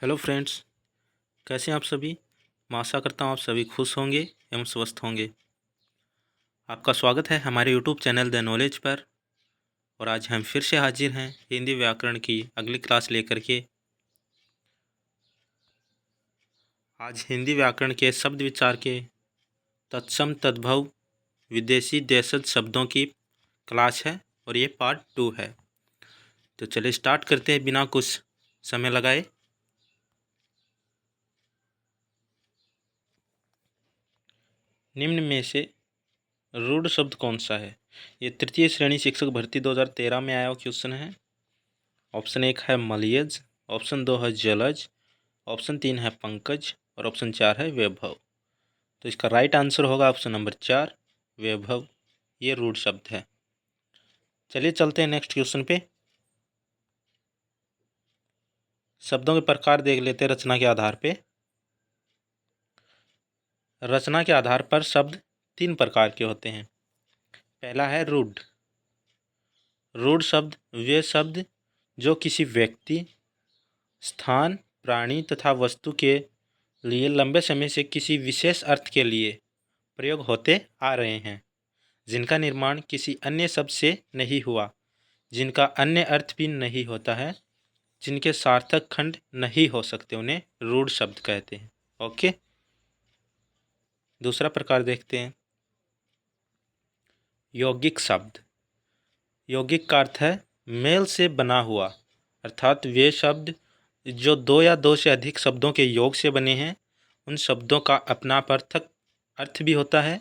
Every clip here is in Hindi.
हेलो फ्रेंड्स, कैसे हैं आप सभी। मैं आशा करता हूँ आप सभी खुश होंगे एवं स्वस्थ होंगे। आपका स्वागत है हमारे यूट्यूब चैनल द नॉलेज पर। और आज हम फिर से हाजिर हैं हिंदी व्याकरण की अगली क्लास लेकर के। आज हिंदी व्याकरण के शब्द विचार के तत्सम तद्भव विदेशी देशज शब्दों की क्लास है और ये पार्ट 2 है। तो चलिए स्टार्ट करते हैं बिना कुछ समय लगाए। निम्न में से रूढ़ शब्द कौन सा है। ये तृतीय श्रेणी शिक्षक भर्ती 2013 में आया हुआ क्वेश्चन है। ऑप्शन 1 है मलयज, ऑप्शन 2 है जलज, ऑप्शन 3 है पंकज और ऑप्शन 4 है वैभव। तो इसका राइट आंसर होगा ऑप्शन नंबर 4 वैभव। ये रूढ़ शब्द है। चलिए चलते हैं नेक्स्ट क्वेश्चन पे। शब्दों के प्रकार देख लेते हैं रचना के आधार पे। रचना के आधार पर शब्द 3 प्रकार के होते हैं। पहला है रूढ़। रूढ़ शब्द वे शब्द जो किसी व्यक्ति, स्थान, प्राणी तथा वस्तु के लिए लंबे समय से किसी विशेष अर्थ के लिए प्रयोग होते आ रहे हैं, जिनका निर्माण किसी अन्य शब्द से नहीं हुआ, जिनका अन्य अर्थ भी नहीं होता है, जिनके सार्थक खंड नहीं हो सकते, उन्हें रूढ़ शब्द कहते हैं। ओके, दूसरा प्रकार देखते हैं यौगिक शब्द। यौगिक का अर्थ है मेल से बना हुआ, अर्थात वे शब्द जो दो या दो से अधिक शब्दों के योग से बने हैं, उन शब्दों का अपना पृथक अर्थ भी होता है,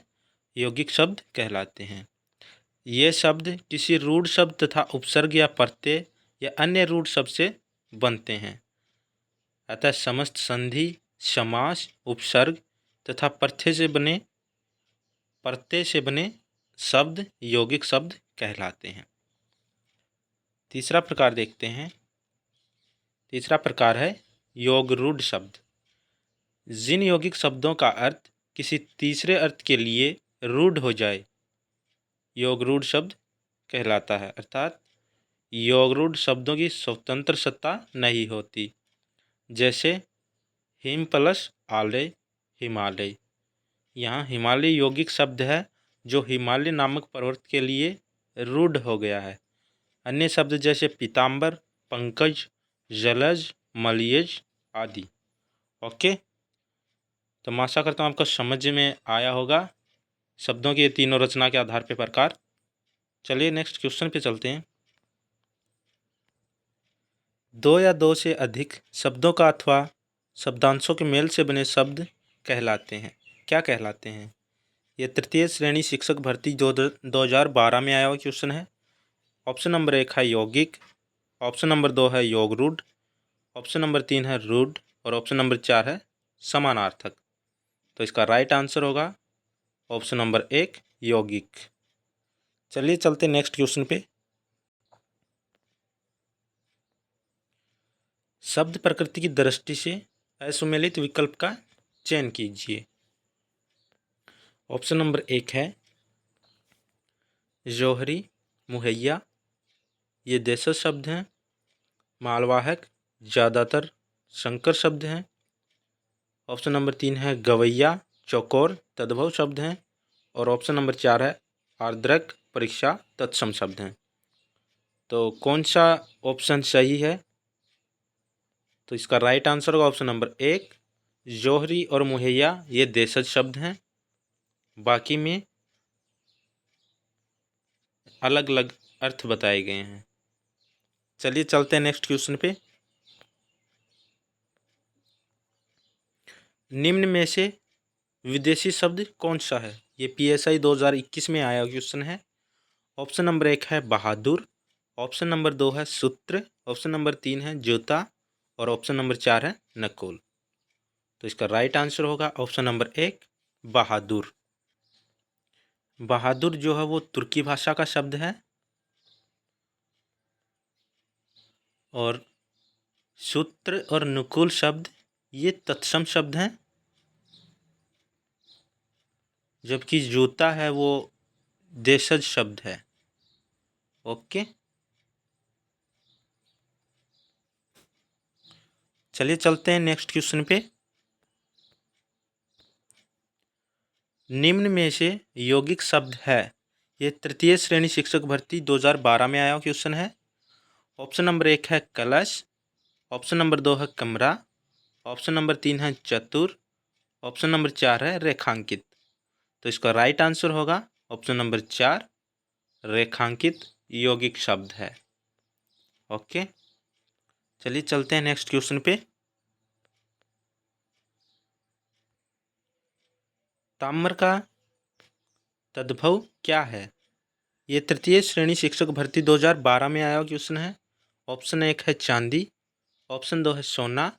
यौगिक शब्द कहलाते हैं। ये शब्द किसी रूढ़ शब्द तथा उपसर्ग या प्रत्यय या अन्य रूढ़ शब्द से बनते हैं। अतः समस्त संधि, समास, उपसर्ग तथा प्रत्यय से बने शब्द यौगिक शब्द कहलाते हैं। तीसरा प्रकार देखते हैं। तीसरा प्रकार है योगरूढ़ शब्द। जिन यौगिक शब्दों का अर्थ किसी तीसरे अर्थ के लिए रूढ़ हो जाए, योगरूढ़ शब्द कहलाता है। अर्थात योगरूढ़ शब्दों की स्वतंत्र सत्ता नहीं होती। जैसे हिम प्लस आलय, हिमालय। यहाँ हिमालय यौगिक शब्द है जो हिमालय नामक पर्वत के लिए रूढ़ हो गया है। अन्य शब्द जैसे पीताम्बर, पंकज, जलज, मलयज आदि। ओके, तो मैं आशा करता हूँ आपको समझ में आया होगा शब्दों के तीनों रचना के आधार पर प्रकार। चलिए नेक्स्ट क्वेश्चन पे चलते हैं। दो या दो से अधिक शब्दों का अथवा शब्दांशों के मेल से बने शब्द कहलाते हैं। क्या कहलाते हैं। ये तृतीय श्रेणी शिक्षक भर्ती 2012 में आया हुआ क्वेश्चन है। ऑप्शन नंबर 1 है यौगिक, ऑप्शन नंबर 2 है योगरूढ़, ऑप्शन नंबर 3 है रूढ़ और ऑप्शन नंबर 4 है समानार्थक। तो इसका राइट आंसर होगा ऑप्शन नंबर 1 यौगिक। चलिए चलते नेक्स्ट क्वेश्चन पे। शब्द प्रकृति की दृष्टि से असुमेलित विकल्प का चयन कीजिए। ऑप्शन नंबर 1 है जौहरी, मुहैया, ये देशज शब्द हैं। मालवाहक ज़्यादातर संकर शब्द हैं। ऑप्शन नंबर 3 है गवैया, चौकोर तद्भव शब्द हैं। और ऑप्शन नंबर 4 है आर्द्रक, परीक्षा तत्सम शब्द हैं। तो कौन सा ऑप्शन सही है। तो इसका राइट आंसर होगा ऑप्शन नंबर 1 जौहरी और मुहैया ये देशज शब्द हैं। बाकी में अलग अलग अर्थ बताए गए हैं। चलिए चलते हैं नेक्स्ट क्वेश्चन पे। निम्न में से विदेशी शब्द कौन सा है। ये PSI 2021 में आया क्वेश्चन है। ऑप्शन नंबर 1 है बहादुर, ऑप्शन नंबर 2 है सूत्र, ऑप्शन नंबर 3 है जूता और ऑप्शन नंबर 4 है नकुल। तो इसका राइट आंसर होगा ऑप्शन नंबर 1 बहादुर। बहादुर जो है वो तुर्की भाषा का शब्द है। और सूत्र और नुकुल शब्द ये तत्सम शब्द हैं, जबकि जूता है वो देशज शब्द है। ओके, चलिए चलते हैं नेक्स्ट क्वेश्चन पे। निम्न में से यौगिक शब्द है, ये तृतीय श्रेणी शिक्षक भर्ती 2012 में आया क्वेश्चन है। ऑप्शन नंबर 1 है कलश, ऑप्शन नंबर 2 है कमरा, ऑप्शन नंबर 3 है चतुर, ऑप्शन नंबर 4 है रेखांकित। तो इसका राइट आंसर होगा ऑप्शन नंबर 4, रेखांकित यौगिक शब्द है। ओके, चलिए चलते हैं नेक्स्ट क्वेश्चन पे। ताम्र का तद्भव क्या है? ये तृतीय श्रेणी शिक्षक भर्ती 2012 में आया क्वेश्चन है। ऑप्शन 1 है चांदी, ऑप्शन 2 है सोना,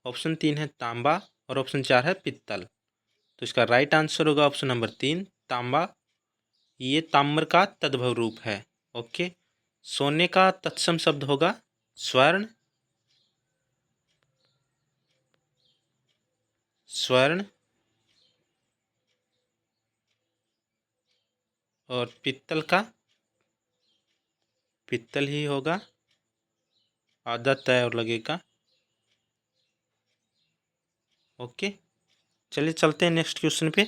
ऑप्शन 3 है तांबा और ऑप्शन 4 है पित्तल। तो इसका राइट आंसर होगा ऑप्शन नंबर 3, तांबा। ये ताम्र का तद्भव रूप है। ओके, सोने का तत्सम शब्द होगा स्वर्ण, स्वर्ण। और पित्तल का पित्तल ही होगा, आधा तय और लगेगा। ओके, चलिए चलते हैं नेक्स्ट क्वेश्चन पे।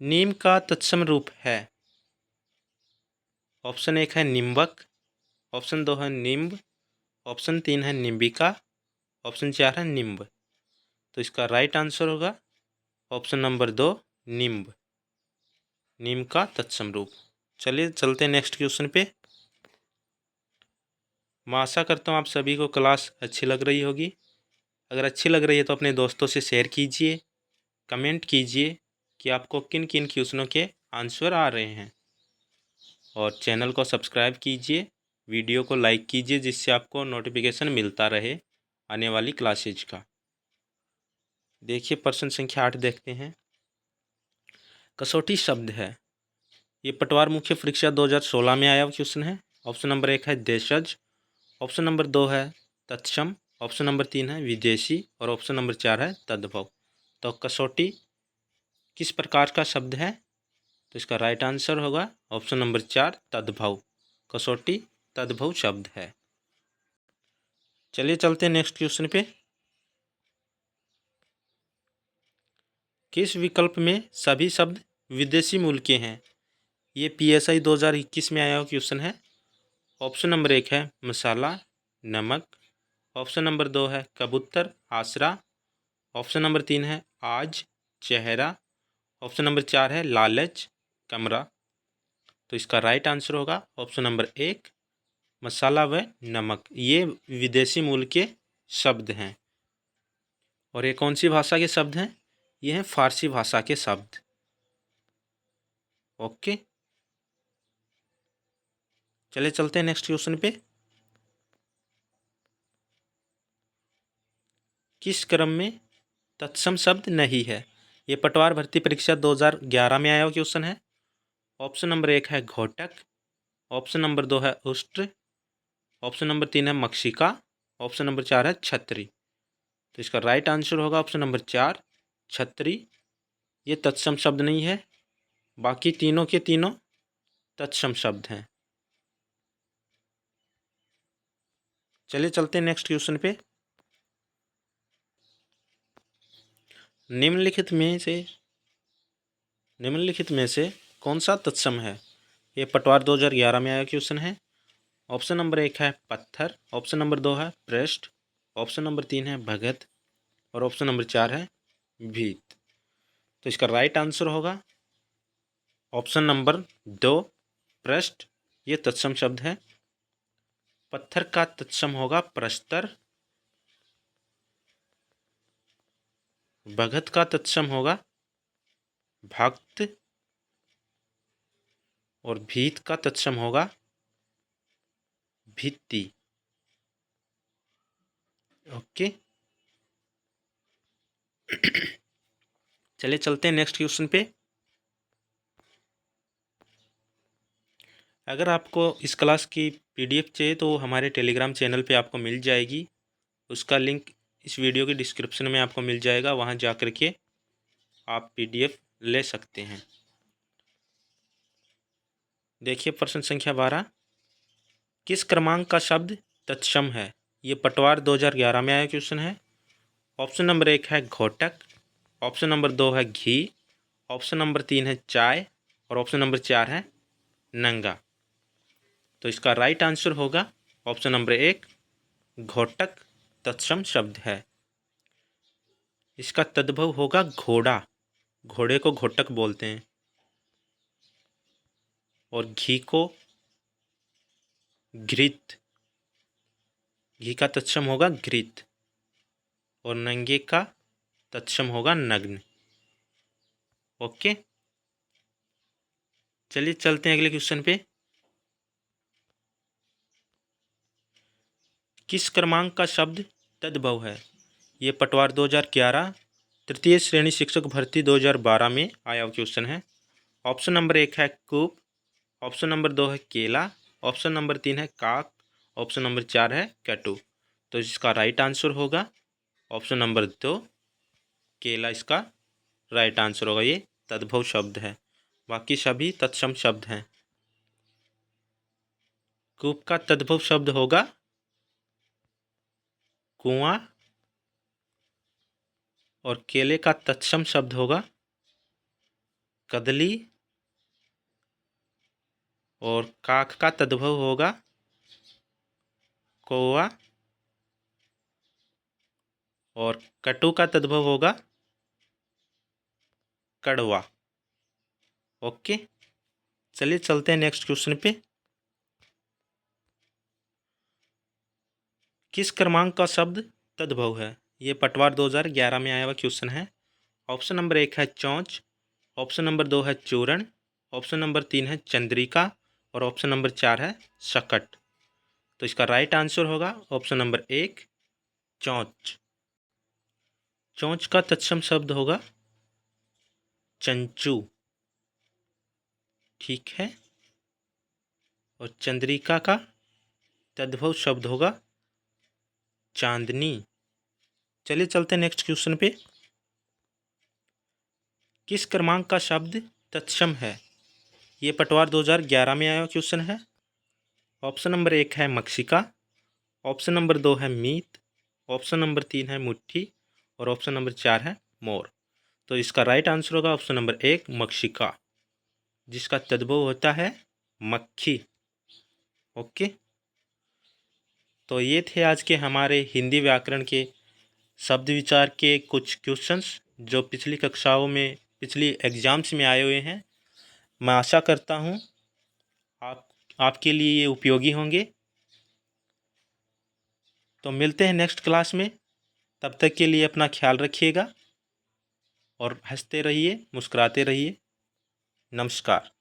नीम का तत्सम रूप है। ऑप्शन 1 है निम्बक, ऑप्शन 2 है निम्ब, ऑप्शन 3 है निम्बिका, ऑप्शन 4 है निम्ब। तो इसका राइट आंसर होगा ऑप्शन नंबर 2, निम्ब, नीम का तत्सम रूप। चलिए चलते हैं नेक्स्ट क्वेश्चन पे। मैं आशा करता हूँ आप सभी को क्लास अच्छी लग रही होगी। अगर अच्छी लग रही है तो अपने दोस्तों से शेयर कीजिए, कमेंट कीजिए कि आपको किन किन क्वेश्चनों के आंसर आ रहे हैं, और चैनल को सब्सक्राइब कीजिए, वीडियो को लाइक कीजिए, जिससे आपको नोटिफिकेशन मिलता रहे आने वाली क्लासेज का। देखिए प्रश्न संख्या 8 देखते हैं। कसौटी शब्द है, ये पटवार मुख्य परीक्षा 2016 में आया क्वेश्चन है। ऑप्शन नंबर 1 है देशज, ऑप्शन नंबर 2 है तत्सम, ऑप्शन नंबर 3 है विदेशी और ऑप्शन नंबर 4 है तद्भव। तो कसौटी किस प्रकार का शब्द है? तो इसका राइट आंसर होगा ऑप्शन नंबर 4, तद्भव। कसौटी तद्भव शब्द है। चलिए चलते हैं नेक्स्ट क्वेश्चन पे। किस विकल्प में सभी शब्द विदेशी मूल के हैं? ये PSI 2021 में आया हुआ क्वेश्चन है। ऑप्शन नंबर 1 है मसाला, नमक, ऑप्शन नंबर 2 है कबूतर, आसरा, ऑप्शन नंबर 3 है आज, चेहरा, ऑप्शन नंबर 4 है लालच, कमरा। तो इसका राइट आंसर होगा ऑप्शन नंबर 1, मसाला व नमक। ये विदेशी मूल के शब्द हैं। और ये कौन सी भाषा के शब्द हैं? ये हैं फारसी भाषा के शब्द। ओके, चलिए चलते हैं नेक्स्ट क्वेश्चन पे। किस क्रम में तत्सम शब्द नहीं है? ये पटवार भर्ती परीक्षा 2011 में आया हुआ क्वेश्चन है। ऑप्शन नंबर 1 है घोटक, ऑप्शन नंबर 2 है उष्ट्र, ऑप्शन नंबर 3 है मक्षिका, ऑप्शन नंबर 4 है छत्री। तो इसका राइट आंसर होगा ऑप्शन नंबर 4, छत्री। ये तत्सम शब्द नहीं है, बाकी तीनों के तीनों तत्सम शब्द हैं। चलिए चलते हैं नेक्स्ट क्वेश्चन पे। निम्नलिखित में से कौन सा तत्सम है? ये पटवार 2011 में आया क्वेश्चन है। ऑप्शन नंबर 1 है पत्थर, ऑप्शन नंबर 2 है पृष्ठ, ऑप्शन नंबर 3 है भगत और ऑप्शन नंबर 4 है भीत। तो इसका राइट आंसर होगा ऑप्शन नंबर 2, पृष्ठ। ये तत्सम शब्द है। पत्थर का तत्सम होगा प्रस्तर, भगत का तत्सम होगा भक्त और भीत का तत्सम होगा भित्ति। ओके, चलिए चलते हैं नेक्स्ट क्वेश्चन पे। अगर आपको इस क्लास की PDF चाहिए तो हमारे टेलीग्राम चैनल पे आपको मिल जाएगी। उसका लिंक इस वीडियो के डिस्क्रिप्शन में आपको मिल जाएगा, वहाँ जा कर के आप PDF ले सकते हैं। देखिए प्रश्न संख्या 12। किस क्रमांक का शब्द तत्सम है? ये पटवार 2011 में आया क्वेश्चन है। ऑप्शन नंबर 1 है घोटक, ऑप्शन नंबर 2 है घी, ऑप्शन नंबर 3 है चाय और ऑप्शन नंबर 4 है नंगा। तो इसका राइट आंसर होगा ऑप्शन नंबर 1 घोटक तत्सम शब्द है। इसका तद्भव होगा घोड़ा, घोड़े को घोटक बोलते हैं। और घी को घृत, घी का तत्सम होगा घृत। और नंगे का तत्सम होगा नग्न। ओके, चलिए चलते हैं अगले क्वेश्चन पे। किस क्रमांक का शब्द तद्भव है? ये पटवार 2011 तृतीय श्रेणी शिक्षक भर्ती 2012 में आया क्वेश्चन है। ऑप्शन नंबर 1 है कूप, ऑप्शन नंबर 2 है केला, ऑप्शन नंबर 3 है काक, ऑप्शन नंबर 4 है कैटू। तो इसका राइट आंसर होगा ऑप्शन नंबर 2 केला। इसका राइट आंसर होगा। ये तद्भव शब्द है, बाकी सभी तत्सम शब्द हैं। कूप का तद्भव शब्द होगा कुआं और केले का तत्सम शब्द होगा कदली और काक का तद्भव होगा कौवा और कटु का तद्भव होगा कड़वा। ओके, चलिए चलते हैं नेक्स्ट क्वेश्चन पे। किस क्रमांक का शब्द तद्भव है? ये पटवार 2011 में आया हुआ क्वेश्चन है। ऑप्शन नंबर 1 है चौंच, ऑप्शन नंबर 2 है चूरण, ऑप्शन नंबर 3 है चंद्रिका और ऑप्शन नंबर 4 है शकट। तो इसका राइट आंसर होगा ऑप्शन नंबर 1 चौंच। चौंच का तत्सम शब्द होगा चंचू। ठीक है। और चंद्रिका का तद्भव शब्द होगा चांदनी। चलिए चलते हैं नेक्स्ट क्वेश्चन पे। किस क्रमांक का शब्द तत्सम है? ये पटवार 2011 में आया क्वेश्चन है। ऑप्शन नंबर 1 है मक्षिका, ऑप्शन नंबर 2 है मीत, ऑप्शन नंबर 3 है मुट्ठी और ऑप्शन नंबर 4 है मोर। तो इसका राइट आंसर होगा ऑप्शन नंबर 1 मक्षिका, जिसका तद्भव होता है मक्खी। ओके, तो ये थे आज के हमारे हिंदी व्याकरण के शब्द विचार के कुछ क्वेश्चंस जो पिछली कक्षाओं में, पिछली एग्जाम्स में आए हुए हैं। मैं आशा करता हूँ आपके लिए ये उपयोगी होंगे। तो मिलते हैं नेक्स्ट क्लास में। तब तक के लिए अपना ख्याल रखिएगा और हंसते रहिए, मुस्कुराते रहिए। नमस्कार।